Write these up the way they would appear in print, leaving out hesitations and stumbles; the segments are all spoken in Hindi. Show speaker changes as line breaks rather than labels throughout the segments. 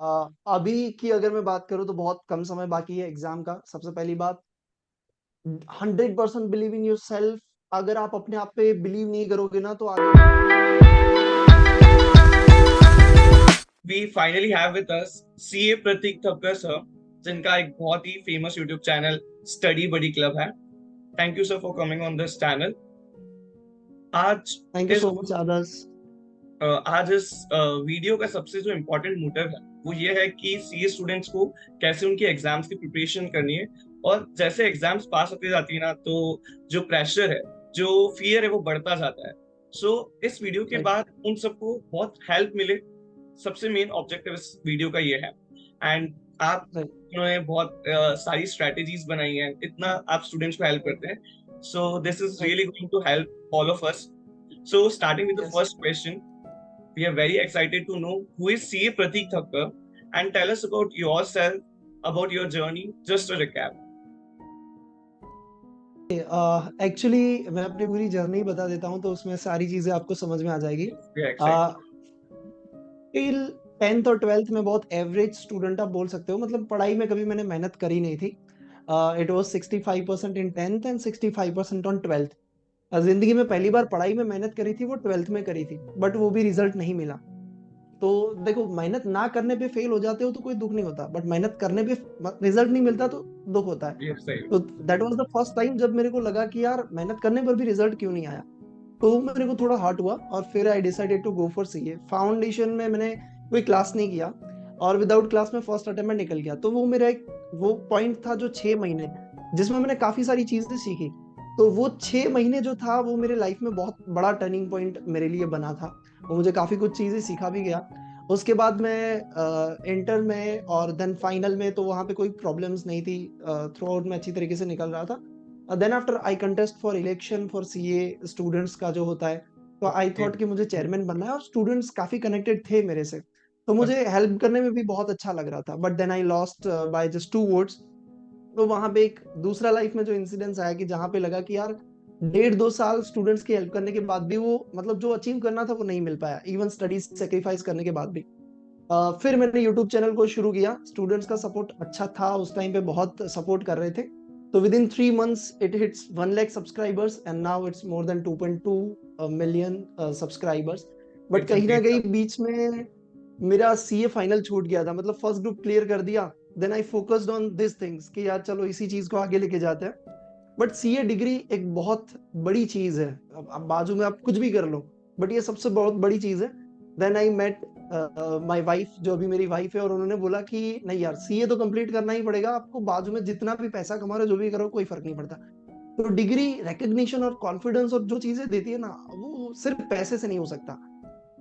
अभी की अगर मैं बात करूँ तो बहुत कम समय बाकी है एग्ज़ाम का। सबसे पहली बात 100% बिलीव इन योरसेल्फ। अगर आप अपने आप पे बिलीव नहीं करोगे ना तो आगे
We finally have with us CA Prateek Thakkar sir, जिनका एक बहुत ही famous YouTube channel study buddy club है। Thank you sir for coming on this channel. आज
थैंक यू
इस
सो मच आदर्श।
आज इस वीडियो का सबसे जो इम्पोर्टेंट मोटिव है वो ये है कि सीए स्टूडेंट्स को कैसे उनके एग्जाम्स की प्रिपरेशन करनी है। और जैसे एग्जाम्स पास होती जाती है ना, तो जो प्रेशर है, जो फियर है, वो बढ़ता जाता है। सो इस वीडियो के
राइट,
बाद उन सबको बहुत हेल्प मिले, सबसे मेन ऑब्जेक्टिव इस वीडियो का ये है। एंड आप
राइट।
उन्होंने बहुत सारी स्ट्रेटेजीज बनाई हैं, इतना आप स्टूडेंट्स को हेल्प करते हैं। So this is
right.
Really going to help all of us. So starting with the
yes.
First question, we are very excited to know who is CA Pratik Thakkar, and tell us about yourself, about your journey. Just a recap.
Actually मैं अपनी पूरी जर्नी बता देता हूँ तो उसमें सारी चीज़ें आपको समझ में आ जाएगी।
Yes, we are excited.
A, till 10th और 12th में बहुत एवरेज स्टूडेंट आप बोल सकते हो, मतलब पढ़ाई में कभी मैंने मेहनत करी नहीं थी। It was 65% in 10th and 65% on 12th। जिंदगी में पहली बार पढ़ाई में मेहनत करी थी वो 12th में करी थी, बट वो भी रिजल्ट नहीं मिला। तो देखो, मेहनत ना करने पे फेल हो जाते हो तो कोई दुख नहीं होता, बट मेहनत करने पे रिजल्ट नहीं मिलता तो दुख होता है।
Yes, sir.
तो that was the first time जब मेरे को लगा कि यार मेहनत करने पर भी रिजल्ट क्यों नहीं आया। तो मेरे को थोड़ा हर्ट हुआ और फिर I decided to go for CA. Foundation में मैंने कोई क्लास नहीं किया और विदाउट क्लास में फर्स्ट अटेम्प्ट में निकल गया। तो वो मेरा एक वो पॉइंट था जो 6 महीने, जिसमें मैंने काफी सारी चीजें सीखी। तो वो 6 महीने जो था वो मेरे लाइफ में बहुत बड़ा टर्निंग पॉइंट मेरे लिए बना था। वो मुझे काफी कुछ चीजें सिखा भी गया। उसके बाद मैं इंटर में और देन फाइनल में तो वहां पे कोई प्रॉब्लम्स नहीं थी। थ्रू आउट में अच्छी तरीके से निकल रहा था। Then after I contest for election for CA students का जो होता है, तो आई
Okay.
थॉट कि मुझे चेयरमैन बनना है और स्टूडेंट्स काफी कनेक्टेड थे मेरे से, तो
Okay.
मुझे हेल्प करने में भी बहुत अच्छा लग रहा था। But then I lost by just 2 votes. तो वहां पे एक दूसरा लाइफ में जो इंसिडेंस आया कि जहां पे लगा कि यार 1.5-2 साल स्टूडेंट्स की हेल्प करने के बाद भी वो मतलब जो अचीव करना था वो नहीं मिल पाया, इवन स्टडीज सेक्रीफाइस करने के बाद भी। फिर मैंने यूट्यूब चैनल को शुरू किया। स्टूडेंट्स का सपोर्ट अच्छा था उस टाइम पे, बहुत सपोर्ट कर रहे थे। तो with in 3 months it hits 1 lakh subscribers and now it's more than 2.2 million subscribers. But
It's a
कहीं ना
great
कहीं
job.
बीच में मेरा सीए फाइनल छूट गया था, मतलब फर्स्ट ग्रुप क्लियर कर दिया। Then I focused on this things कि यार चलो इसी चीज को आगे लेके जाते हैं। बट सीए डिग्री एक बहुत बड़ी चीज है। अब बाजू में आप कुछ भी कर लो, बट ये सबसे बहुत बड़ी चीज है। Then I met my wife, जो अभी मेरी वाइफ है, और उन्होंने बोला कि नहीं यार, सीए तो कंप्लीट करना ही पड़ेगा आपको, बाजू में जितना भी पैसा कमा रहे हो जो भी करो कोई फर्क नहीं पड़ता। तो डिग्री रिकग्निशन और कॉन्फिडेंस और जो चीजें देती है ना, वो सिर्फ पैसे से नहीं हो सकता।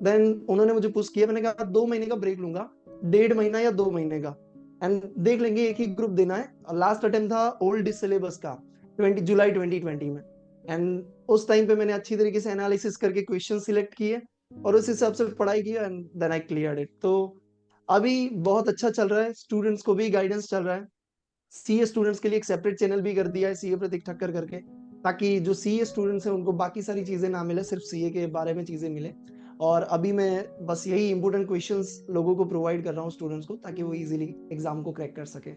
देन उन्होंने मुझे पुश किया, मैंने कहा 2 महीने का ब्रेक लूंगा, 1.5 महीना या 2 महीने का, एंड देख लेंगे, एक ही ग्रुप देना है। और लास्ट अटेम्प्ट था ओल्ड सिलेबस का, 20 जुलाई 2020 में। एंड उस टाइम पे मैंने अच्छी तरीके से एनालिसिस करके क्वेश्चन सिलेक्ट किए और उस हिसाब से पढ़ाई की and then I cleared it. तो अभी बहुत अच्छा चल रहा है, स्टूडेंट्स को भी गाइडेंस चल रहा है। सीए स्टूडेंट्स के लिए एक सेपरेट चैनल भी कर दिया है, सीए प्रतीक ठक्कर करके, ताकि जो सीए स्टूडेंट्स हैं उनको बाकी सारी चीजें ना मिले, सिर्फ सीए के बारे में चीजें मिले। और अभी मैं बस यही इंपॉर्टेंट क्वेश्चंस लोगों को प्रोवाइड कर रहा हूँ स्टूडेंट्स को, ताकि वो इजीली एग्जाम को क्रैक कर सके।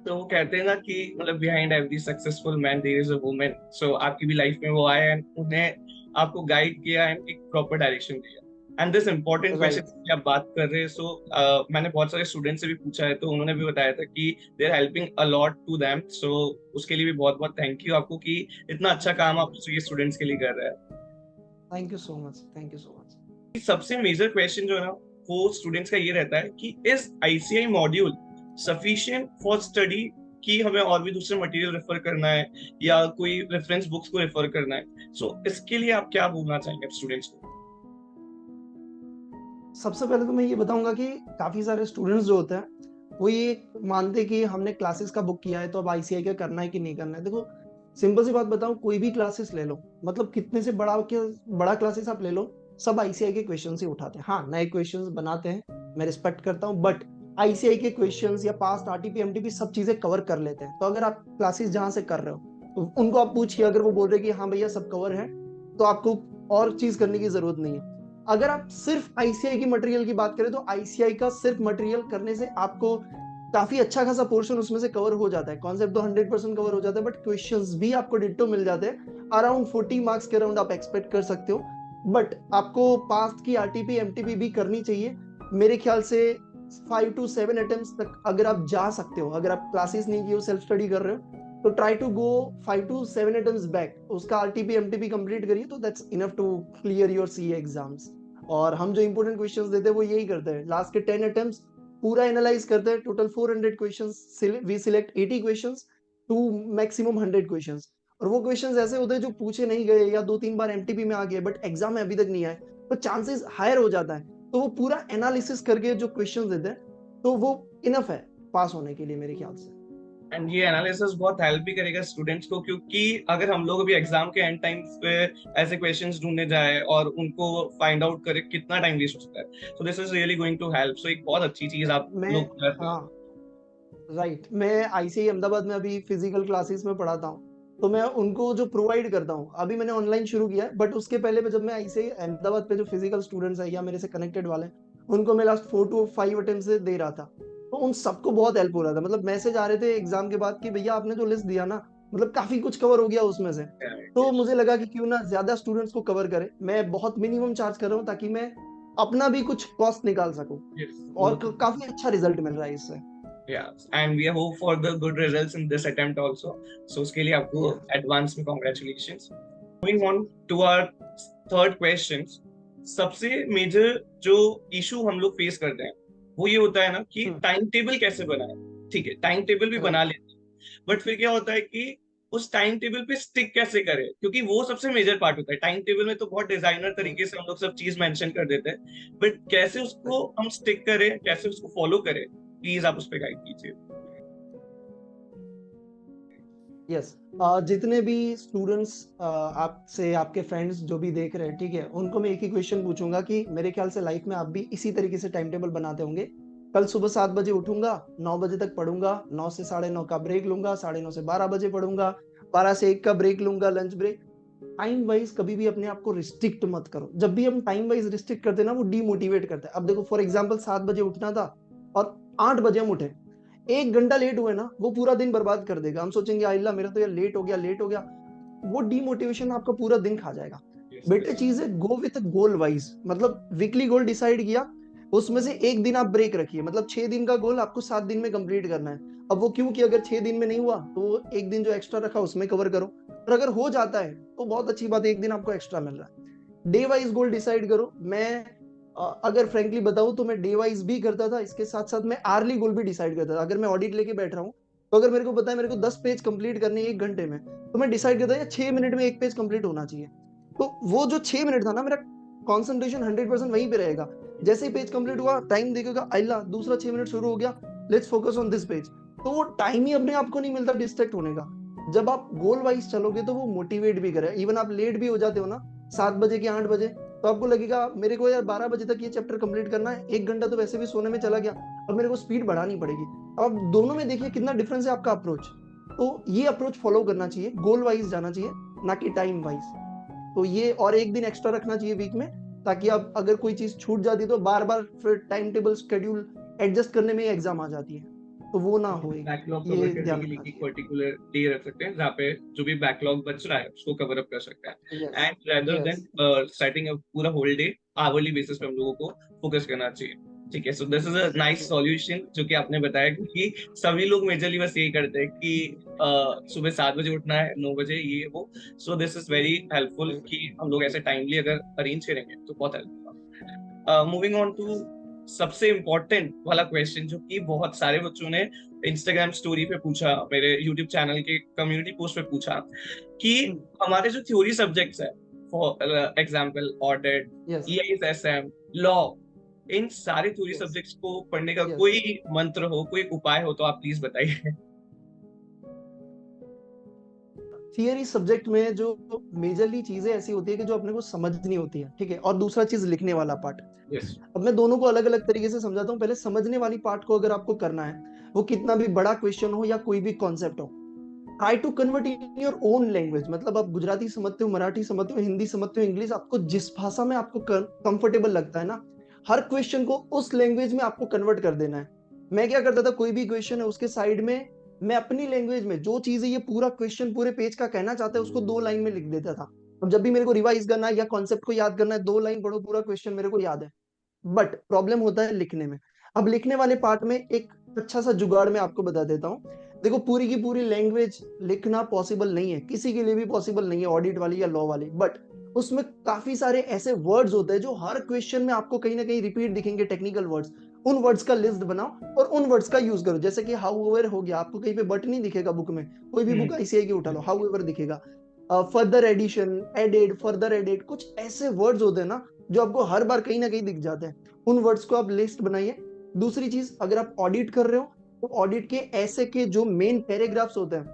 तो वो कहते हैं ना कि मतलब behind every successful man there is a woman. So आपकी भी लाइफ में वो आए एंड उन्हें आपको गाइड किया एंड एक प्रॉपर डायरेक्शन दिया। And this important question
right.
की आप बात कर रहे हैं, सो मैंने बहुत सारे स्टूडेंट से भी पूछा है, तो उन्होंने भी बताया था कि they are helping a lot to them. So उसके लिए भी बहुत बहुत थैंक यू आपको कि इतना अच्छा काम आप ये स्टूडेंट्स के लिए कर रहे हैं।
Thank you so much, thank you so much.
सबसे मेजर क्वेश्चन जो है ना, वो स्टूडेंट्स का ये रहता है कि is ICI module sufficient for study, कि हमें और भी दूसरे मटेरियल रेफर करना है या कोई रेफरेंस बुक्स को रेफर करना है। सो इसके लिए आप क्या बोलना चाहेंगे स्टूडेंट्स को?
सबसे पहले तो मैं ये बताऊंगा कि काफी सारे स्टूडेंट्स जो होते हैं वो ये मानते हैं कि हमने क्लासेस का बुक किया है तो अब आईसीआई का करना है कि नहीं करना है। देखो, सिंपल सी बात बताऊं, कोई भी क्लासेस ले लो, मतलब कितने से बड़ा क्लासेस आप ले लो, सब आईसीआई के क्वेश्चन ही उठाते हैं। हाँ, नए क्वेश्चंस बनाते हैं, मैं रिस्पेक्ट करता हूँ, बट आईसीआई के क्वेश्चंस या पास्ट आरटीपी एमटीपी सब चीजें कवर कर लेते हैं। तो अगर आप क्लासेस जहां से कर रहे हो तो उनको आप पूछिए, अगर वो बोल रहे कि हाँ भैया सब कवर है, तो आपको और चीज करने की जरूरत नहीं है। अगर आप सिर्फ आईसीआई की मटेरियल की बात करें तो आईसीआई का सिर्फ मटेरियल करने से आपको काफी अच्छा खासा पोर्शन उसमें से कवर हो जाता है। कॉन्सेप्ट तो 100% कवर हो जाता है, बट क्वेश्चंस भी आपको डिट्टो मिल जाते हैं। अराउंड 40 मार्क्स के अराउंड आप एक्सपेक्ट कर सकते हो। बट आपको पास्ट की आरटीपी एमटीपी भी करनी चाहिए। मेरे ख्याल से 5 to 7 अटेम्प्ट्स तक अगर आप जा सकते हो, अगर आप क्लासेस नहीं की हो, सेल्फ स्टडी कर रहे हो, तो try to go 5 to 7 attempts back, उसका आरटीपी एमटीपी कंप्लीट करिए, तो that's enough to clear your CA exams. और हम जो इंपॉर्टेंट क्वेश्चंस देते हैं वो यही करते हैं, लास्ट के 10 अटेम्प्ट्स पूरा एनालाइज करते हैं। Total 400 questions, we select 80 questions to maximum 100 questions. और वो क्वेश्चंस ऐसे होते हैं जो पूछे नहीं गए या 2-3 बार एमटीपी में आ गए बट एग्जाम में अभी तक नहीं आए, तो चांसेस हायर हो जाता है। तो वो पूरा एनालिसिस करके जो क्वेश्चंस देते हैं, तो वो इनफ है पास होने के लिए मेरे ख्याल से।
एंड ये एनालिसिस बहुत हेल्प भी करेगा स्टूडेंट्स को, क्योंकि अगर हम लोग अभी एग्जाम के एंड टाइम पे ऐसे क्वेश्चंस ढूंढने जाए और उनको फाइंड आउट करे, कितना टाइम वेस्ट हो सकता है। So this is really going to help. So एक बहुत अच्छी चीज आप
मैं
लोग कर रहे
हाँ
हो।
राइट, मैं आईसीआई अहमदाबाद में अभी फिजिकल क्लासेस में पढ़ाता हूँ, तो मैं उनको जो प्रोवाइड करता हूँ, अभी मैंने ऑनलाइन शुरू किया है, बट उसके पहले जब मैं आईसीआई अहमदाबाद पे जो फिजिकल स्टूडेंट्स है या मेरे से कनेक्टेड वाले हैं, उनको मैं लास्ट 4 to 5 अटेम्प्ट से दे रहा था, तो उन सबको बहुत हेल्प हो रहा था। मतलब मैसेज आ रहे थे एग्जाम के बाद कि भैया आपने जो लिस्ट दिया ना, मतलब काफी कुछ कवर हो गया उसमें से। तो मुझे लगा कि क्यों ना ज्यादा स्टूडेंट्स को कवर करें, मैं बहुत मिनिमम चार्ज कर रहा हूँ ताकि मैं अपना भी कुछ कॉस्ट निकाल सकूं। और काफी अच्छा रिजल्ट मिल रहा है इससे।
And we hope for the good results in this attempt also. So उसके लिए आपको
Yeah.
एडवांस में congratulations. Moving on to our third question. सबसे मेजर जो इशू हम लोग फेस करते हैं वो ये होता है ना कि टाइम टेबल कैसे बनाए। ठीक है, टाइम टेबल भी बना
राइट।
लेते हैं, बट फिर क्या होता है कि उस टाइम टेबल पे स्टिक कैसे करें, क्योंकि वो सबसे मेजर पार्ट होता है। टाइम टेबल में तो बहुत डिजाइनर तरीके से हम लोग सब चीज मेंशन कर देते हैं, बट कैसे उसको हम स्टिक करें, कैसे उसको फॉलो करें, प्लीज आप उस पर गाइड कीजिए।
यस, जितने भी स्टूडेंट्स आपसे, आपके फ्रेंड्स जो भी देख रहे हैं, ठीक है, उनको मैं एक ही क्वेश्चन पूछूंगा कि मेरे ख्याल से लाइफ में आप भी इसी तरीके से टाइम टेबल बनाते होंगे। कल सुबह 7 बजे उठूंगा, 9 बजे तक पढ़ूंगा, 9 से 9:30 का ब्रेक लूंगा, 9:30 से 12 बजे पढ़ूंगा, 12 से 1 का ब्रेक लूंगा, लंच ब्रेक। टाइम वाइज कभी भी अपने आप को रिस्ट्रिक्ट मत करो। जब भी हम टाइम वाइज रिस्ट्रिक्ट करते हैं ना, वो डीमोटिवेट करता है। अब देखो फॉर एग्जांपल 7 बजे उठना था और 8 बजे हम उठे, 1 घंटा लेट हुए ना, वो पूरा दिन बर्बाद कर देगा। हम सोचेंगे अल्लाह मेरा तो यार लेट हो गया, लेट हो गया, वो डीमोटिवेशन आपका पूरा दिन खा जाएगा। बेटर चीज है गो विथ गोल वाइज, मतलब वीकली गोल डिसाइड किया, उसमें से एक दिन आप ब्रेक रखिए, मतलब 6 दिन का गोल आपको 7 दिन में कंप्लीट करना है। अब वो क्यों कि अगर 6 दिन में नहीं हुआ तो वो एक दिन जो एक्स्ट्रा रखा उसमें कवर करो, और अगर हो जाता है तो बहुत अच्छी बात है, एक दिन आपको एक्स्ट्रा मिल रहा है। डे वाइज गोल डिसाइड करो। मैं अगर फ्रेंकली बताऊं तो मैं डे वाइज भी करता था, इसके साथ साथ मैं आर्ली गोल भी डिसाइड करता था। अगर मैं ऑडिट लेके बैठ रहा हूँ, तो अगर मेरे को पता है मेरे को 10 पेज कंप्लीट करने 1 घंटे में, तो मैं डिसाइड करता था 6 मिनट में 1 पेज कंप्लीट होना चाहिए। तो वो जो 6 मिनट था ना, मेरा कॉन्सेंट्रेशन 100% वहीं पे रहेगा। जैसे ही पेज कंप्लीट हुआ, टाइम देखेगा, अल्लाह दूसरा 6 मिनट शुरू हो गया, let's focus on this page. तो वो टाइम ही अपने आप को नहीं मिलता डिस्ट्रैक्ट होने का। जब आप गोल वाइज चलोगे तो वो मोटिवेट भी करे। इवन आप लेट भी हो जाते हो ना, 7 बजे के 8 बजे, तो आपको लगेगा मेरे को यार 12 बजे तक ये चैप्टर कंप्लीट करना है, 1 घंटा तो वैसे भी सोने में चला गया, अब मेरे को स्पीड बढ़ानी पड़ेगी। अब आप दोनों में देखिए कितना डिफरेंस है आपका अप्रोच। तो ये अप्रोच फॉलो करना चाहिए, गोल वाइज जाना चाहिए, ना कि टाइम वाइज। तो ये और एक दिन एक्स्ट्रा रखना चाहिए वीक में, ताकि आप अगर कोई चीज छूट जाती है तो बार बार फिर टाइम टेबल शेड्यूल एडजस्ट करने में ही एग्जाम आ जाती है, तो वो ना हो,
बैकलॉग कवर
ये
करने
ध्यान
के लिए
रखना
एक
चाहिए।
पर्टिकुलर डे रख सकते हैं जहाँ पे जो भी बैकलॉग बच रहा है उसको कवर अप कर सकते
यस।
हैं, and rather
yes.
Then setting a पूरा होल डे आवरली बेसिस पे हम लोगों को फोकस करना चाहिए। ठीक है, so this is a nice solution जो कि आपने बताया, क्योंकि सभी लोग मेजरली बस यही करते हैं कि सुबह 7 बजे उठना है, 9 बजे ये वो। सो दिस इज वेरी हेल्पफुल कि हम लोग ऐसे टाइमली अगर अरेंज करेंगे तो बहुत हेल्प होगा। मूविंग ऑन टू सबसे इम्पोर्टेंट वाला क्वेश्चन जो कि बहुत सारे बच्चों ने इंस्टाग्राम स्टोरी पे पूछा, मेरे यूट्यूब चैनल के कम्युनिटी पोस्ट पे पूछा, कि हमारे जो थ्योरी सब्जेक्ट्स है, for example audit,
yes.
EISM, law, इन सारे थ्योरी
यस।
सब्जेक्ट्स को पढ़ने का
यस।
कोई मंत्र हो, कोई उपाय हो तो आप प्लीज बताइए।
थियरी सब्जेक्ट में जो मेजरली चीजें ऐसी होती है कि जो अपने को समझनी होती है, ठीक है, और दूसरा चीज लिखने वाला पार्ट।
यस।
अब मैं दोनों को अलग अलग तरीके से समझाता हूँ। पहले समझने वाली पार्ट को अगर आपको करना है, वो कितना भी बड़ा क्वेश्चन हो या कोई भी कॉन्सेप्ट हो, try to convert in your own language, मतलब आप गुजराती समझते हो, मराठी समझते हो, हिंदी समझते हो, इंग्लिश, आपको जिस भाषा में आपको कंफर्टेबल लगता है ना, हर क्वेश्चन को उस लैंग्वेज में आपको कन्वर्ट कर देना है। मैं क्या करता था, कोई भी क्वेश्चन है उसके साइड में मैं अपनी लैंग्वेज में जो चीजें ये पूरा क्वेश्चन पूरे पेज का कहना चाहता है उसको 2 लाइन में लिख देता था। अब जब भी मेरे को रिवाइज करना है या कॉन्सेप्ट को याद करना है, 2 लाइन पढ़ो, पूरा क्वेश्चन मेरे को याद है। बट प्रॉब्लम होता है लिखने में। अब लिखने वाले पार्ट में एक अच्छा सा जुगाड़ मैं आपको बता देता हूँ। देखो, पूरी की पूरी लैंग्वेज लिखना पॉसिबल नहीं है, किसी के लिए भी पॉसिबल नहीं है, ऑडिट वाली या लॉ वाली। बट उसमें काफी सारे ऐसे वर्ड्स होते हैं जो हर क्वेश्चन में आपको कहीं ना कहीं रिपीट दिखेंगे, टेक्निकल वर्ड्स। उन वर्ड्स का लिस्ट बनाओ और उन वर्ड्स का यूज करो। जैसे कि हाउ एवर हो गया, आपको कहीं पे बट नहीं दिखेगा बुक में, कोई भी बुक आईसीआई की उठा लो, हाउ एवर दिखेगा। Further edition, added, further added, कुछ ऐसे वर्ड्स होते हैं ना जो आपको हर बार कहीं ना कहीं दिख जाते हैं। उन वर्ड्स को आप लिस्ट बनाइए। दूसरी चीज, अगर आप ऑडिट कर रहे हो तो ऑडिट के ऐसे के जो मेन पैराग्राफ्स होते हैं,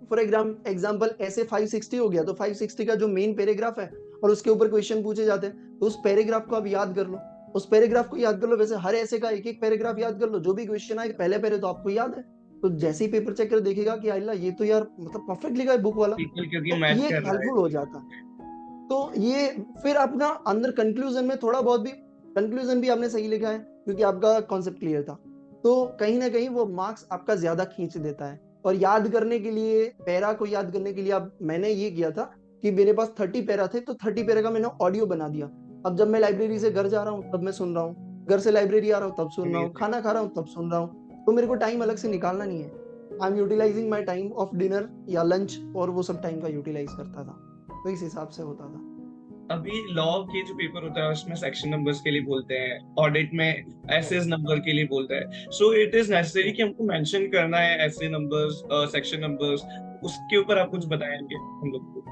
फॉर एग्जाम्पल ऐसे 560 हो गया तो 560 का जो मेन पैराग्राफ है और उसके ऊपर क्वेश्चन पूछे जाते हैं, तो उस पैराग्राफ को आप याद कर लो, उस पैराग्राफ को याद कर लो। वैसे हर ऐसे का एक एक पैराग्राफ याद कर लो, जो भी क्वेश्चन आए पहले पहले तो आपको याद है। तो जैसे ही पेपर चेक कर देखेगा कि अल्लाह ये तो यार मतलब परफेक्ट लिखा है बुक वाला,
बिल्कुल, क्योंकि
तो
मैच
ये
कर रहा है।
हेल्पफुल हो जाता है। तो ये फिर अपना अंदर कंक्लूजन में थोड़ा बहुत भी, कंक्लूजन भी आपने सही लिखा है क्योंकि आपका कॉन्सेप्ट क्लियर था, तो कहीं ना कहीं वो मार्क्स आपका ज्यादा खींच देता है। और याद करने के लिए, पैरा को याद करने के लिए, अब मैंने ये किया था कि मेरे पास 30 पैरा थे तो 30 पैरा का मैंने ऑडियो बना दिया। अब जब मैं लाइब्रेरी से घर जा रहा हूँ तब मैं सुन रहा हूँ, घर से लाइब्रेरी आ रहा हूँ तब सुन रहा हूँ,
Amazing.
खाना खा रहा हूँ तब सुन रहा हूँ। तो मेरे को टाइम अलग से निकालना नहीं है। I am utilising my time of dinner या लंच, और वो सब टाइम का यूटिलाइज करता था, तो इस हिसाब से होता था।
अभी लॉ के जो पेपर होता है उसमें सेक्शन नंबर्स के लिए बोलते हैं, ऑडिट में एसेस नंबर के लिए बोलता है। सो इट इज नेसेसरी कि हमको मेंशन करना है ऐसे नंबर्स, सेक्शन नंबर्स, उसके ऊपर आप कुछ बताएंगे हम लोग को?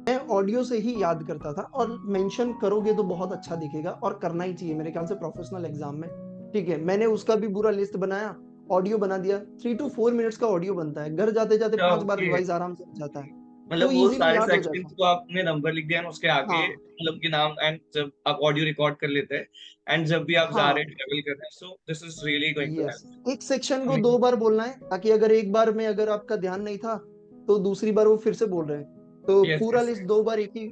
मैं ऑडियो से ही याद करता था, और मेंशन करोगे तो बहुत अच्छा दिखेगा और करना ही चाहिए मेरे ख्याल से प्रोफेशनल एग्जाम में। ठीक है, मैंने उसका भी पूरा लिस्ट बनाया, ऑडियो बना दिया। 3 to 4 मिनट्स का ऑडियो बनता है, घर जाते जाते 5 बार
ओके,
रिवाइज आराम से हो जाता है, तो
मतलब वो
इजीली
सारे
याद हो
सेक्शंस
जाता है।
को आपने नंबर लिख दिया और उसके आगे
हाँ
मतलब के नाम, एंड जब आप ऑडियो रिकॉर्ड कर लेते हैं एंड जब भी आप जा रहे
हाँ,
हैं ट्रेवल कर रहे हैं, so this is really going to
yes.
Help.
एक सेक्शन को 2 बार बोलना है ताकि अगर एक बार में अगर आपका ध्यान नहीं था तो दूसरी बार वो फिर से बोल रहे हैं, तो
यस
पूरा
यस।
लिस्ट 2 बार एक ही।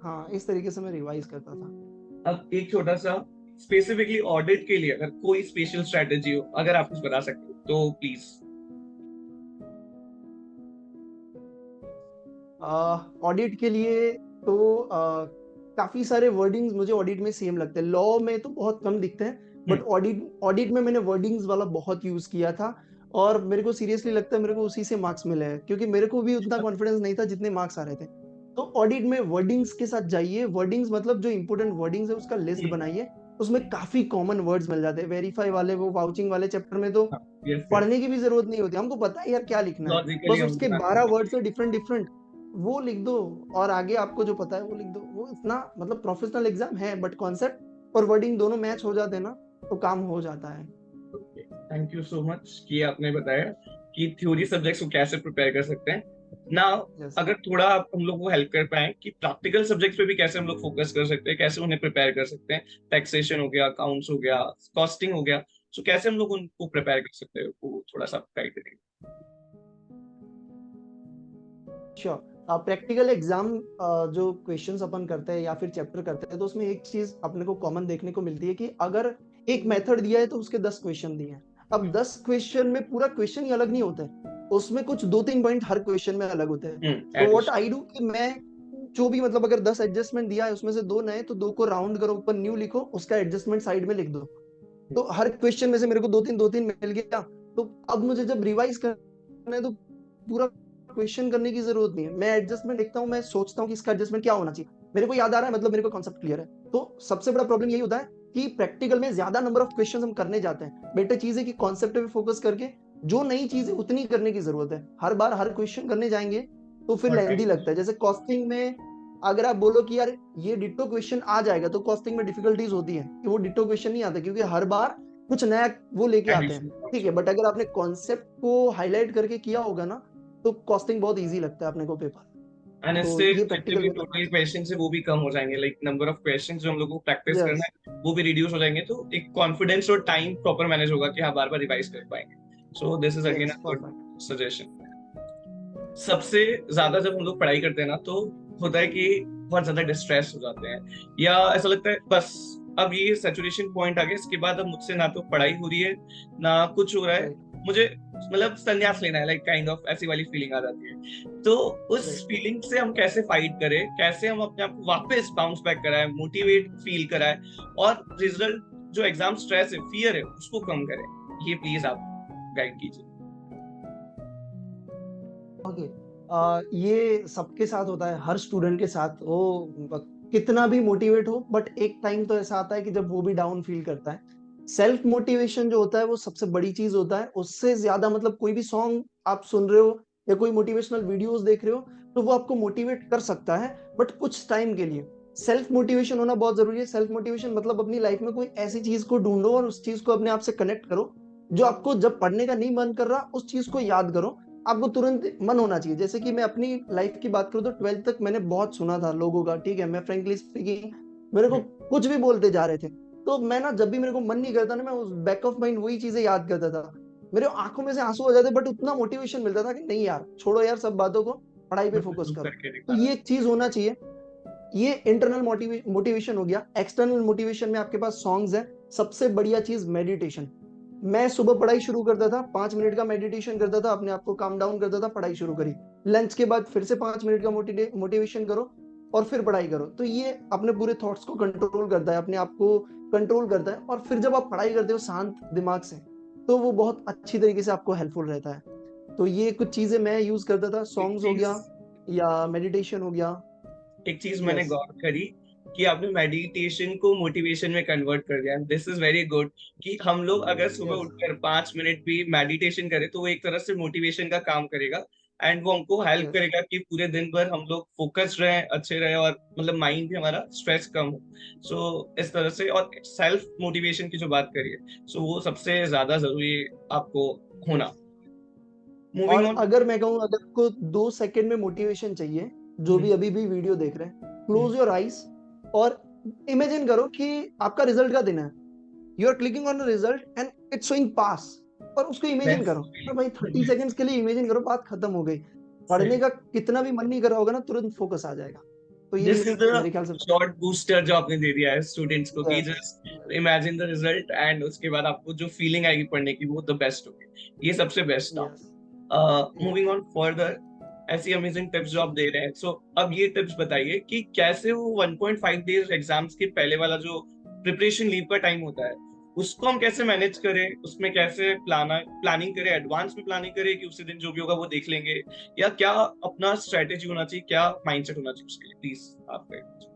हाँ, इस तरीके से मैं रिवाइज करता था।
अब एक छोटा सा, स्पेसिफिकली ऑडिट के लिए अगर कोई स्पेशल स्ट्रेटेजी हो, अगर आप कुछ बता सकते हो तो प्लीज।
ऑडिट के लिए तो काफी सारे वर्डिंग्स मुझे ऑडिट में सेम लगते हैं, लॉ में तो बहुत कम दिखते हैं, बट ऑडिट ऑडिट में मैंने वर्डिंग्स वाला बहुत यूज किया था। और मेरे को सीरियसली लगता है मेरे को उसी से मार्क्स मिले हैं, क्योंकि मेरे को भी उतना कॉन्फिडेंस नहीं था जितने मार्क्स आ रहे थे। तो ऑडिट में वर्डिंग्स के साथ जाइए, वर्डिंग्स मतलब जो इंपॉर्टेंट वर्डिंग्स है उसका लिस्ट बनाइए। उसमें काफी कॉमन वर्ड्स मिल जाते हैं, वेरीफाई वाले, वो वाउचिंग वाले चैप्टर में तो
यस यस,
पढ़ने की भी जरूरत नहीं होती, हमको पता है यार क्या लिखना है,
लॉजिकली
बस
हम
उसके
बना
12 वर्ड
सकते
से डिफरेंट डिफरेंट वो लिख दो, और आगे आपको जो पता है वो लिख दो। वो इतना मतलब प्रोफेशनल एग्जाम है, बट कॉन्सेप्ट और वर्डिंग दोनों मैच हो जाते हैं ना, तो काम हो जाता है।
हैं। थैंक यू सो मच कि आपने बताया कि थ्योरी सब्जेक्ट्स को कैसे प्रिपेयर कर सकते हैं ना।
यस।
अगर थोड़ा आप हम लोग को हेल्प कर पाए कि प्रैक्टिकल सब्जेक्ट्स पे भी कैसे हम लोग फोकस कर सकते हैं, कैसे उन्हें प्रिपेयर कर सकते हैं, टैक्सेशन हो गया, अकाउंट्स हो गया, कॉस्टिंग हो गया, सो कैसे हम लोग उनको प्रिपेयर कर सकते हैं, वो थोड़ा सा गाइड करेंगे?
श्योर। प्रैक्टिकल एग्जाम जो क्वेश्चंस अपन करते हैं या फिर चैप्टर करते हैं, तो उसमें एक चीज अपने को कॉमन देखने को मिलती है कि अगर एक मेथड दिया है तो उसके 10 क्वेश्चन दिए हैं। अब 10 क्वेश्चन में पूरा क्वेश्चन ही अलग नहीं होता है, उसमें कुछ 2-3 पॉइंट हर क्वेश्चन में अलग होते हैं। तो व्हाट आई डू कि मैं जो भी मतलब अगर 10 एडजस्टमेंट दिया है उसमें से 2 नए, तो 2 को राउंड करो, ऊपर न्यू लिखो, उसका एडजस्टमेंट साइड में लिख दो। तो हर क्वेश्चन में से मेरे को 2-3 मिल गया। तो अब मुझे जब रिवाइज करना है तो पूरा क्वेश्चन करने की जरूरत नहीं है, मैं एडजस्टमेंट देखता हूँ, मैं सोचता हूँ कि इसका एडजस्टमेंट क्या होना चाहिए, मेरे को याद आ रहा है मतलब मेरे को कॉन्सेप्ट क्लियर है। तो सबसे बड़ा प्रॉब्लम यही होता है कि प्रैक्टिकल में ज्यादा नंबर ऑफ क्वेश्चन हम करने जाते हैं। बेटर चीज है कि कॉन्सेप्ट पे फोकस करके जो नई चीज है उतनी करने की जरूरत है। हर बार हर क्वेश्चन करने जाएंगे तो फिर लेंदी लगता है। जैसे कॉस्टिंग में अगर आप बोलो कि यार ये डिट्टो क्वेश्चन आ जाएगा, तो कॉस्टिंग में डिफिकल्टीज होती है कि वो डिट्टो क्वेश्चन नहीं आता, क्योंकि हर बार कुछ नया वो लेके आते हैं। ठीक है, बट अगर आपने कॉन्सेप्ट को हाईलाइट करके किया होगा ना, तो कॉस्टिंग बहुत इजी लगता है अपने को पेपर।
एंड
तो
इससे
ये
जितने
प्रैक्टिकल
भी
में
टोटल
करना
क्वेश्चंस है वो भी कम हो जाएंगे, लाइक नंबर ऑफ क्वेश्चंस जो हम लोग को प्रैक्टिस करना
यस।
है वो भी रिड्यूस हो जाएंगे, तो एक कॉन्फिडेंस और टाइम प्रॉपर मैनेज होगा कि हाँ बार बार रिवाइज कर पाएंगे। सो this is again
yes,
a good
perfect.
Suggestion. सबसे ज्यादा जब हम लोग पढ़ाई करते हैं ना, तो होता है कि बहुत ज्यादा डिस्ट्रेस हो जाते हैं, या ऐसा लगता है बस अब ये सैचुरेशन पॉइंट आ गया, इसके बाद अब मुझसे ना तो पढ़ाई हो रही है ना कुछ हो रहा है,
राइट,
मुझे मतलब संन्यास लेना है, लाइक काइंड ऑफ ऐसी वाली फीलिंग आ जाती है। तो उस
राइट।
फीलिंग से हम कैसे फाइट करें, कैसे हम अपने आप को वापस बाउंस बैक कराएं, मोटिवेट फील कराएं, और रिजल्ट जो एग्जाम स्ट्रेस है, फियर है, उसको कम करें, ये प्लीज आप गाइड कीजिए।
ओके। ये सबके साथ होता है, हर स्टूडेंट के साथ। वो कितना भी मोटिवेट हो, बट एक टाइम तो ऐसा आता है कि जब वो भी डाउन फील करता है। सेल्फ मोटिवेशन जो होता है वो सबसे बड़ी चीज होता है। उससे ज्यादा मतलब कोई भी सॉन्ग आप सुन रहे हो या कोई मोटिवेशनल वीडियोस देख रहे हो, तो वो आपको मोटिवेट कर सकता है, बट कुछ टाइम के लिए। सेल्फ मोटिवेशन होना बहुत जरूरी है। सेल्फ मोटिवेशन मतलब अपनी लाइफ में कोई ऐसी चीज को ढूंढो और उस चीज को अपने आप से कनेक्ट करो, जो आपको जब पढ़ने का नहीं मन कर रहा उस चीज को याद करो। आपको तुरंत मन होना चाहिए। जैसे कि मैं अपनी लाइफ की बात करूं तो 12th तक मैंने बहुत सुना था लोगों का, ठीक है, मैं फ्रेंकली स्पीकिंग, मेरे को कुछ भी बोलते जा रहे थे। तो मैं ना, जब भी मेरे को मन नहीं करता ना, मैं उस बैक ऑफ माइंड वही चीजें याद करता था। मेरे आंखों में से आंसू आ जाते, बट उतना मोटिवेशन मिलता था कि नहीं यार, छोड़ो यार सब बातों को, पढ़ाई पे
मैं
फोकस
प्रूव
करो।
करके
तो
दिखाना
ये एक चीज होना चाहिए। ये इंटरनल मोटिवेशन हो गया। एक्सटर्नल मोटिवेशन में आपके पास सॉन्ग्स है। सबसे बढ़िया चीज मेडिटेशन। मैं सुबह पढ़ाई शुरू करता था, 5 मिनट का मेडिटेशन करता था, अपने आप को काम डाउन करता था, पढ़ाई शुरू करी। लंच के बाद फिर से 5 मिनट का मोटिवेशन करो और फिर पढ़ाई करो। तो ये अपने पूरे थॉट्स को कंट्रोल करता है, अपने आप को कंट्रोल करता है। और फिर जब आप पढ़ाई करते हो शांत दिमाग से, तो वो बहुत अच्छी तरीके से आपको हेल्पफुल रहता है। तो ये कुछ चीजें मैं यूज करता था,
एक
सॉन्ग्स हो
चीज
गया या मेडिटेशन हो गया।
एक चीज मैंने
यस,
गौर करी कि आपने मेडिटेशन को मोटिवेशन में कन्वर्ट कर दिया, दिस इज वेरी गुड। कि हम लोग अगर सुबह
यस,
उठकर 5 मिनट भी मेडिटेशन करें, तो वो एक तरह से मोटिवेशन का काम करेगा, एंड वो हमको हेल्प
यस।
करेगा कि पूरे दिन भर हम लोग फोकस रहे, अच्छे रहे, और मतलब माइंड भी हमारा स्ट्रेस कम हो। सो इस तरह से, और सेल्फ मोटिवेशन की जो बात करिए, सो वो सबसे ज्यादा जरूरी आपको होना।
यस।
मूविंग
और
ऑन।
अगर मैं कहूँ, अगर आपको 2 सेकंड में मोटिवेशन चाहिए, जो भी अभी भी वीडियो देख रहे हैं, क्लोज योर आईज और इमेजिन करो कि आपका रिजल्ट का दिन है। You are clicking on result and it's showing pass. और उसको इमेजिन
बेस्ट
करो। और भाई
फीलिंग।
30 सेकंड्स के लिए इमेजिन करो, बात खत्म हो गई। पढ़ने
सही।
का कितना भी मन नहीं कर रहा होगा ना, तुरंत फोकस आ जाएगा। तो
दिस
ये
इज द
मेरे ख्याल से।
शॉर्ट बूस्टर जो आपने दे दिया है स्टूडेंट्स को, कि
yes,
just imagine the result, and उसके बाद आपको जो फीलिंग आएगी पढ़ने की, वो द बेस्ट होगी। ये सबसे बेस्ट था।
Yes,
moving
yes.
On further, ऐसी अमेजिंग टिप्स जो आप दे रहे हैं, सो अब ये टिप्स बताइए कि कैसे वो 1.5 डेज एग्जाम्स के पहले वाला जो प्रिपरेशन लीव का टाइम होता है, उसको हम कैसे मैनेज करें, उसमें कैसे प्लानिंग करें, एडवांस में प्लानिंग करें कि उसी दिन जो भी होगा वो देख लेंगे, या क्या अपना स्ट्रेटेजी होना चाहिए, क्या माइंडसेट होना चाहिए उसके लिए, प्लीज आप guide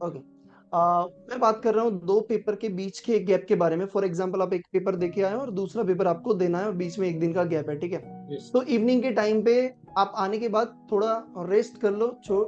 ओके। मैं बात कर रहा हूँ 2 पेपर के बीच के गैप के बारे में। फॉर एग्जाम्पल, आप एक पेपर दे के आए हो और दूसरा पेपर आपको देना है और बीच में एक दिन का गैप है, ठीक है।
कीजिए।
तो इवनिंग के टाइम पे आप आने के बाद थोड़ा रेस्ट कर लो,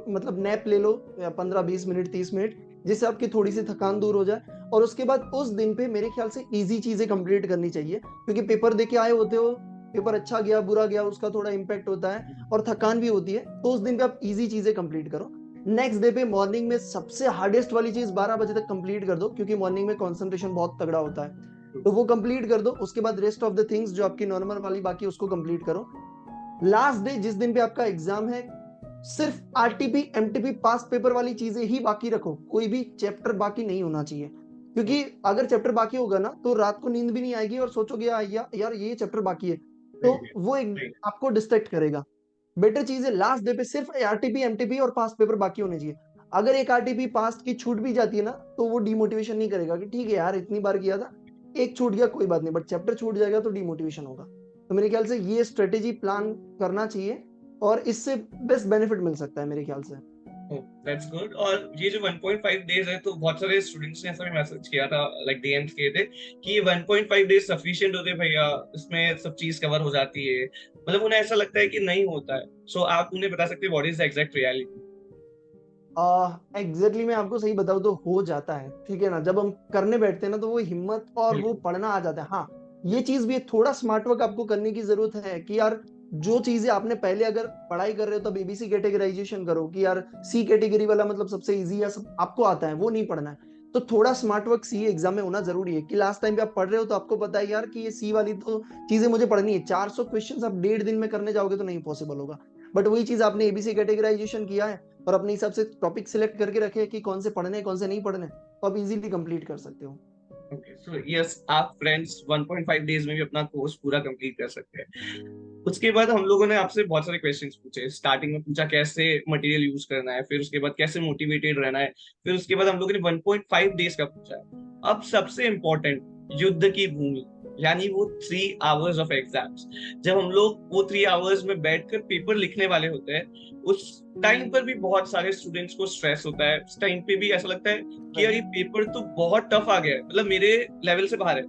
मतलब नैप ले लो, 15-20 मिनट, 30 मिनट, जिससे आपकी थोड़ी सी थकान दूर हो जाए। और उसके बाद उस दिन पे मेरे ख्याल से इजी चीजें कंप्लीट करनी चाहिए, क्योंकि पेपर दे के आए होते हो, पेपर अच्छा गया बुरा गया उसका थोड़ा इम्पैक्ट होता है और थकान भी होती है। तो उस दिन पे आप इजी चीजें कंप्लीट करो। नेक्स्ट डे पे मॉर्निंग में सबसे हार्डेस्ट वाली चीज 12 बजे तक कंप्लीट कर दो, क्योंकि मॉर्निंग में कंसंट्रेशन बहुत तगड़ा होता है। तो वो कंप्लीट कर दो। उसके बाद रेस्ट ऑफ द थिंग्स जो आपकी नॉर्मल वाली बाकी, उसको कंप्लीट करो। लास्ट डे जिस दिन पे आपका एग्जाम है, सिर्फ आरटीपी एमटीपी पास पेपर वाली चीजें ही बाकी रखो। कोई भी चैप्टर बाकी नहीं होना चाहिए, क्योंकि अगर चैप्टर बाकी होगा ना, तो रात को नींद भी नहीं आएगी और सोचोगे यार ये चैप्टर बाकी है। तो वो एक आपको डिस्ट्रैक्ट करेगा। बेटर चीज है लास्ट डे पे सिर्फ आरटीपी एमटीपी और पास पेपर बाकी होने चाहिए। अगर एक आरटीपी पास की छूट भी जाती है ना, तो वो डिमोटिवेशन नहीं करेगा कि ठीक है यार, इतनी बार किया था, एक छूट गया कोई बात नहीं, बट चैप्टर छूट जाएगा तो डिमोटिवेशन होगा। तो मेरे ख्याल से ये स्ट्रेटेजी प्लान करना चाहिए, और इससे बेस्ट बेनिफिट मिल सकता है मेरे ख्याल से।
That's good. और ये जो 1.5 डेज है, तो बहुत सारे स्टूडेंट्स ने ऐसा भी मैसेज किया था, लाइक डीएम्स किए थे, कि ये 1.5 डेज सफिशिएंट होते हैं भैया, इसमें सब चीज कवर हो जाती है, मतलब उन्हें ऐसा लगता है कि नहीं होता है। सो आप उन्हें बता सकते हैं what is the exact reality.
Exactly मैं आपको सही बताऊं तो हो जाता है, ठीक है ना। जब हम करने बैठते हैं ना, तो वो हिम्मत और वो
बिल्कुल।
पढ़ना आ जाता है। हाँ, ये चीज भी है, थोड़ा स्मार्ट वर्क आपको करने की जरूरत है कि यार, जो चीजें आपने पहले अगर पढ़ाई कर रहे हो तब एबीसी कैटेगराइजेशन करो कि यार सी कैटेगरी वाला मतलब सबसे इजी या सब आपको आता है, वो नहीं पढ़ना है। तो थोड़ा स्मार्ट वर्क सी एग्जाम में होना जरूरी है कि लास्ट टाइम पे आप पढ़ रहे हो तो आपको पता है यार कि ये सी वाली तो चीजें मुझे पढ़नी है। 400 क्वेश्चंस आप 1.5 दिन में करने जाओगे तो नहीं पॉसिबल होगा। बट वही चीज आपने एबीसी कैटेगराइजेशन किया है और अपने हिसाब से टॉपिक सिलेक्ट करके रखे हैं कि कौन से पढ़ने हैं कौन से नहीं पढ़ने, तो आप इजीली कंप्लीट कर सकते हो।
ओके, सो यस, आप फ्रेंड्स 1.5 डेज में भी अपना कोर्स पूरा कंप्लीट कर सकते हैं। उसके बाद हम लोगों ने आपसे बहुत सारे क्वेश्चंस पूछे। स्टार्टिंग में पूछा कैसे मटेरियल यूज करना है, फिर उसके बाद कैसे मोटिवेटेड रहना है, फिर उसके बाद हम लोगों ने 1.5 डेज का पूछा है। अब सबसे इम्पोर्टेंट, युद्ध की भूमि, यानी वो 3 आवर्स ऑफ एग्जाम्स। जब हम लोग वो 3 आवर्स में बैठकर पेपर लिखने वाले होते हैं, उस टाइम पर भी बहुत सारे स्टूडेंट्स को स्ट्रेस होता है। उस टाइम पे भी ऐसा लगता है कि यार ये पेपर तो बहुत टफ आ गया है, मतलब मेरे लेवल से बाहर है,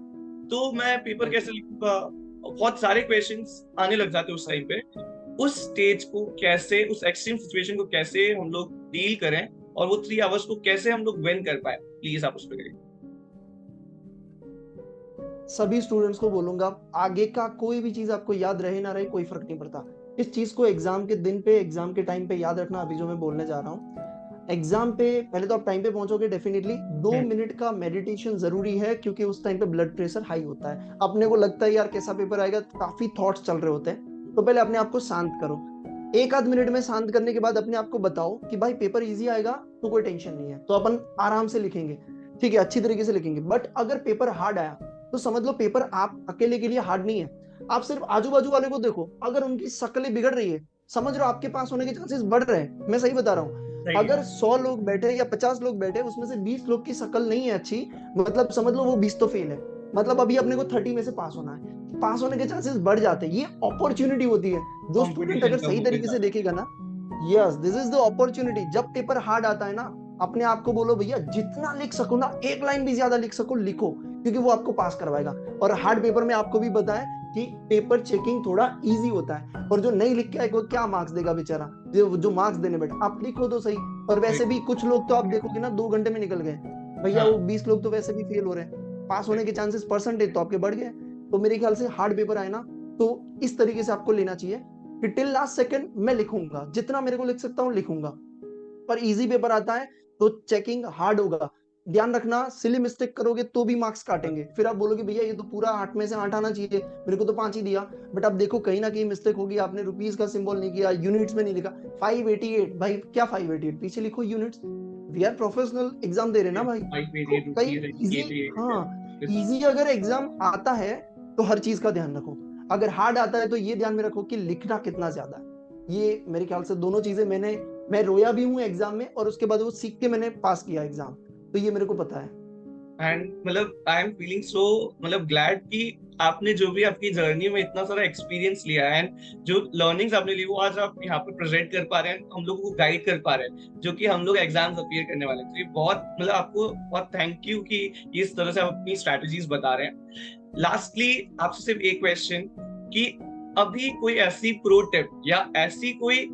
तो मैं पेपर कैसे लिखूंगा। बहुत सारे क्वेश्चंस आने लग जाते हैं उस टाइम पे। उस स्टेज को कैसे, उस एक्सट्रीम सिचुएशन को कैसे हम लोग डील करें, और वो 3 आवर्स को कैसे हम लोग विन कर पाए, प्लीज आप उस पर करिए।
सभी स्टूडेंट्स को बोलूंगा, आगे का कोई भी चीज आपको याद रहे ना रहे कोई फर्क नहीं पड़ता। इस चीज को एग्जाम के दिन पे, एग्जाम के टाइम पे याद रखना। अभी जो मैं बोलने जा रहा हूँ, एग्जाम पे पहले तो आप टाइम पे पहुंचोगे डेफिनेटली। 2 मिनट का मेडिटेशन जरूरी है क्योंकि उस टाइम पे ब्लड प्रेशर हाई होता है। अपने को लगता है यार कैसा पेपर आएगा, काफी थॉट्स चल रहे होते हैं, तो पहले अपने आप को शांत करो। 1 आध मिनट में शांत करने के बाद अपने आप को बताओ कि भाई पेपर इजी आएगा तो कोई टेंशन नहीं है, तो अपन आराम से लिखेंगे, ठीक है, अच्छी तरीके से लिखेंगे। बट अगर पेपर हार्ड आया तो समझ लो पेपर आप अकेले के लिए हार्ड नहीं है। आप सिर्फ आजू बाजू वाले को देखो, अगर उनकी शक्लें बिगड़ रही है, समझ रहे हो आपके पास होने के चांसेस बढ़ रहे हैं। मैं सही बता रहा हूँ।
सही है।
अगर 100 लोग बैठे या 50 लोग बैठे, उसमें से 20 लोग की शक्ल नहीं है अच्छी, मतलब समझ लो वो 20 तो फेल है। मतलब अभी अपने को 30 में से पास होना है, पास होने के चांसेस बढ़ जाते हैं। ये अपॉर्चुनिटी होती है। जो स्टूडेंट
कंपटीशन
अगर
कम
सही
होते
तरीके
जा
से
रहा है।
देखेगा ना, yes this is the opportunity. जब पेपर हार्ड आता है ना, अपने आप को बोलो भैया जितना लिख सको ना, एक लाइन भी ज्यादा लिख सको लिखो, क्योंकि वो आपको पास करवाएगा। और हार्ड पेपर में आपको भी पता है कि पेपर चेकिंग थोड़ा इजी होता है, और जो नहीं लिख के आएगा क्या मार्क्स देगा बेचारा, जो मार्क्स देने बैठे। आप लिखो तो सही। और वैसे भी कुछ लोग तो आप देखोगे ना 2 घंटे में निकल गए भैया,
हाँ।
वो 20 लोग तो वैसे भी फेल हो रहे हैं। पास होने के चांसेस, परसेंटेज तो आपके बढ़ गए। तो मेरे ख्याल से हार्ड पेपर आए ना, तो इस तरीके से आपको लेना चाहिए कि टिल लास्ट सेकंड मैं लिखूंगा, जितना मेरे को लिख सकता हूँ लिखूंगा। पर इजी पेपर आता है तो चेकिंग हार्ड होगा। ध्यान रखना, सिली मिस्टेक करोगे तो भी मार्क्स काटेंगे। फिर आप बोलोगे भैया ये तो पूरा 8 में से 8 आना चाहिए, मेरे को तो 5 ही दिया। बट आप देखो कहीं ना कहीं मिस्टेक होगी, आपने रुपीज का सिंबल नहीं किया, यूनिट्स में नहीं लिखा। 588 भाई, क्या 588, पीछे लिखो units. We are professional, exam दे रहे ना भाई। तो कहीं इजी, हाँ, इजी अगर एग्जाम आता है तो हर चीज का ध्यान रखो। अगर हार्ड आता है तो ये ध्यान में रखो कि लिखना कितना ज्यादा है। ये मेरे ख्याल से दोनों चीजें मैं रोया भी हूँ एग्जाम में, और उसके बाद वो सीख के मैंने पास किया एग्जाम, तो ये मेरे को पता है।
एंड मतलब आई एम फीलिंग सो, मतलब ग्लैड कि आपने जो भी आपकी जर्नी में इतना सारा एक्सपीरियंस लिया है, एंड जो लर्निंग्स आपने ली वो आज आप यहाँ पर प्रेजेंट कर पा रहे हैं, हम लोगों को गाइड कर पा रहे हैं, जो कि हम लोग एग्जाम्स अपीयर करने वाले हैं। तो ये बहुत, मतलब आपको बहुत थैंक यू कि इस तरह से आप अपनी स्ट्रैटेजीज बता रहे हैं। लास्टली आपसे सिर्फ एक क्वेश्चन, कि अभी कोई ऐसी प्रो टिप या ऐसी कोई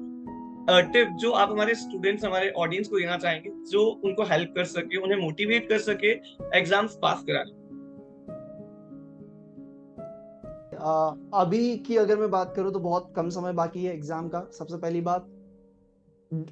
टिप जो आप हमारे स्टूडेंट्स, हमारे ऑडियंस को देना चाहेंगे, जो उनको हेल्प कर सके, उन्हें मोटिवेट कर सके एग्जाम्स पास कराने।
अभी की अगर मैं बात करूँ तो बहुत कम समय बाकी है एग्जाम का। सबसे पहली बात,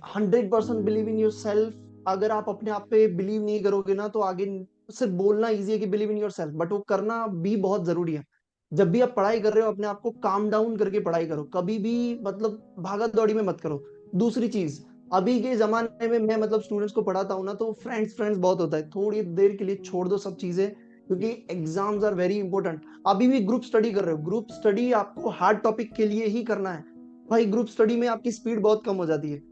100% बिलीव इन योर सेल्फ। अगर आप अपने आप पे बिलीव नहीं करोगे ना तो आगे, सिर्फ बोलना इजी है कि believe in your self, but वो करना भी बहुत जरूरी है। जब भी आप पढ़ाई कर रहे हो अपने आप को काम डाउन करके पढ़ाई करो, कभी भी मतलब भागा दौड़ी में मत करो। दूसरी चीज, अभी के जमाने में मैं मतलब स्टूडेंट्स को पढ़ाता हूँ ना, तो फ्रेंड्स फ्रेंड्स बहुत होता है, थोड़ी देर के लिए छोड़ दो सब चीजें, क्योंकि एग्जाम्स आर वेरी इंपॉर्टेंट। अभी भी ग्रुप स्टडी कर रहे हो, ग्रुप स्टडी आपको हार्ड टॉपिक के लिए ही करना है। भाई ग्रुप स्टडी में आपकी स्पीड बहुत कम हो जाती है।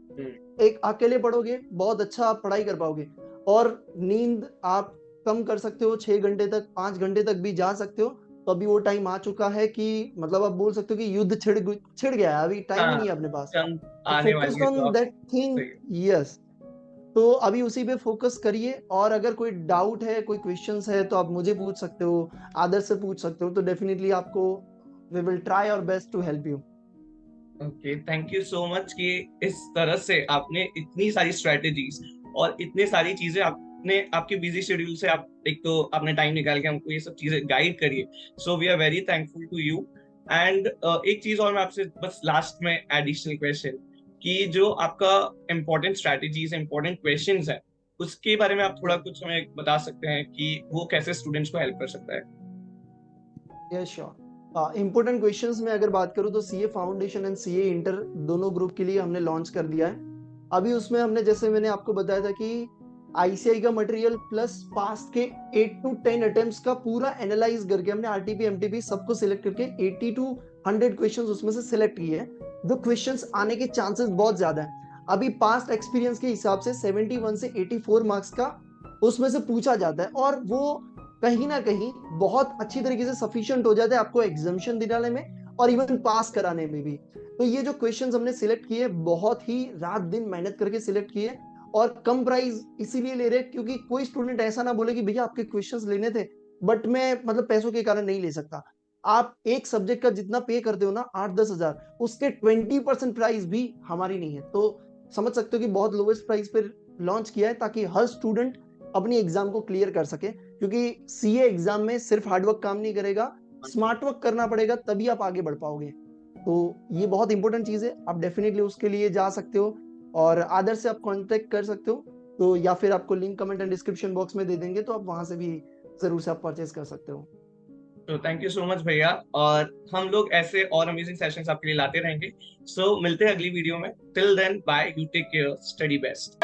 एक अकेले पढ़ोगे बहुत अच्छा आप पढ़ाई कर पाओगे। और नींद आप कम कर सकते हो, 6 घंटे तक, 5 घंटे तक भी जा सकते हो। तो अभी वो टाइम आ चुका है कि मतलब आप बोल सकते हो कि युद्ध छिड़ गया है, अभी टाइम ही
हाँ,
नहीं है अपने पास।
जंग
तो
आने वाली
फोकस्ड
है तो
ऑन
आप
दैट थिंग।
सही है।
यस, तो अभी उसी पे फोकस करिए। और अगर कोई डाउट है, कोई क्वेश्चंस है, तो आप मुझे पूछ सकते हो, आदर्श से पूछ सकते हो। तो डेफिनेटली आपको, we will try our best to help you.
Okay, thank you so much कि इस तरह से आपने इतनी सारी स्ट्रेटेजीज और इतने सारी चीजें आपने आपके बिजी शेड्यूल से, आप एक तो आपने टाइम निकाल के हमको ये सब चीजें गाइड करिए। So we are very thankful to you. And एक चीज और मैं आपसे बस लास्ट में एडिशनल क्वेश्चन, कि जो आपका इम्पोर्टेंट स्ट्रेटेजीज, इम्पोर्टेंट क्वेश्चंस है, उसके बारे में आप थोड़ा कुछ हमें बता सकते हैं कि वो कैसे स्टूडेंट्स को हेल्प कर सकता है?
Yes sure. इंपॉर्टेंट क्वेश्चंस में अगर बात करूं तो CA foundation and CA inter दोनों ग्रुप के लिए हमने लॉन्च कर दिया है। अभी उसमें हमने, जैसे मैंने आपको बताया था कि आईसीआई का मटेरियल प्लस पास्ट के 8 to 10 अटेम्प्ट्स का पूरा एनालाइज करके हमने आरटीपी एमटीपी सबको सिलेक्ट करके 80 to 100 क्वेश्चंस उसमें से सिलेक्ट किए हैं। जो क्वेश्चंस आने के चांसेस बहुत ज्यादा है। अभी पास्ट एक्सपीरियंस के हिसाब से 71 से 84 मार्क्स का उसमें से पूछा जाता है, और वो कहीं ना कहीं बहुत अच्छी तरीके से सफिशिएंट हो जाता है आपको एग्जामिशन दिलाने में और इवन पास कराने में भी। तो ये जो क्वेश्चंस हमने सिलेक्ट किए बहुत ही रात दिन मेहनत करके सिलेक्ट किए, और कम प्राइस इसीलिए ले रहे क्योंकि कोई स्टूडेंट ऐसा ना बोले कि भैया आपके क्वेश्चंस लेने थे बट मैं मतलब पैसों के कारण नहीं ले सकता। आप एक सब्जेक्ट का जितना पे करते हो ना 8-10 हजार, उसके 20% प्राइस भी हमारी नहीं है। तो समझ सकते हो कि बहुत लोवेस्ट प्राइस पर लॉन्च किया है ताकि हर स्टूडेंट अपनी एग्जाम को क्लियर कर सके, क्योंकि सीए एग्जाम में सिर्फ हार्डवर्क काम नहीं करेगा, स्मार्ट वर्क करना पड़ेगा, तभी आप आगे बढ़ पाओगे। तो ये बहुत इंपॉर्टेंट चीज है, आप डेफिनेटली उसके लिए जा सकते हो और आदर्श से आप कांटेक्ट कर सकते हो। तो या फिर आपको link comment and description box में दे देंगे, तो आप वहां से भी जरूर से आप परचेज कर सकते हो।
तो थैंक यू सो मच भैया, और हम लोग ऐसे और अमेजिंग सेशंस आपके लिए लाते रहेंगे। सो मिलते हैं अगली वीडियो में। Till then bye, you take care, study best.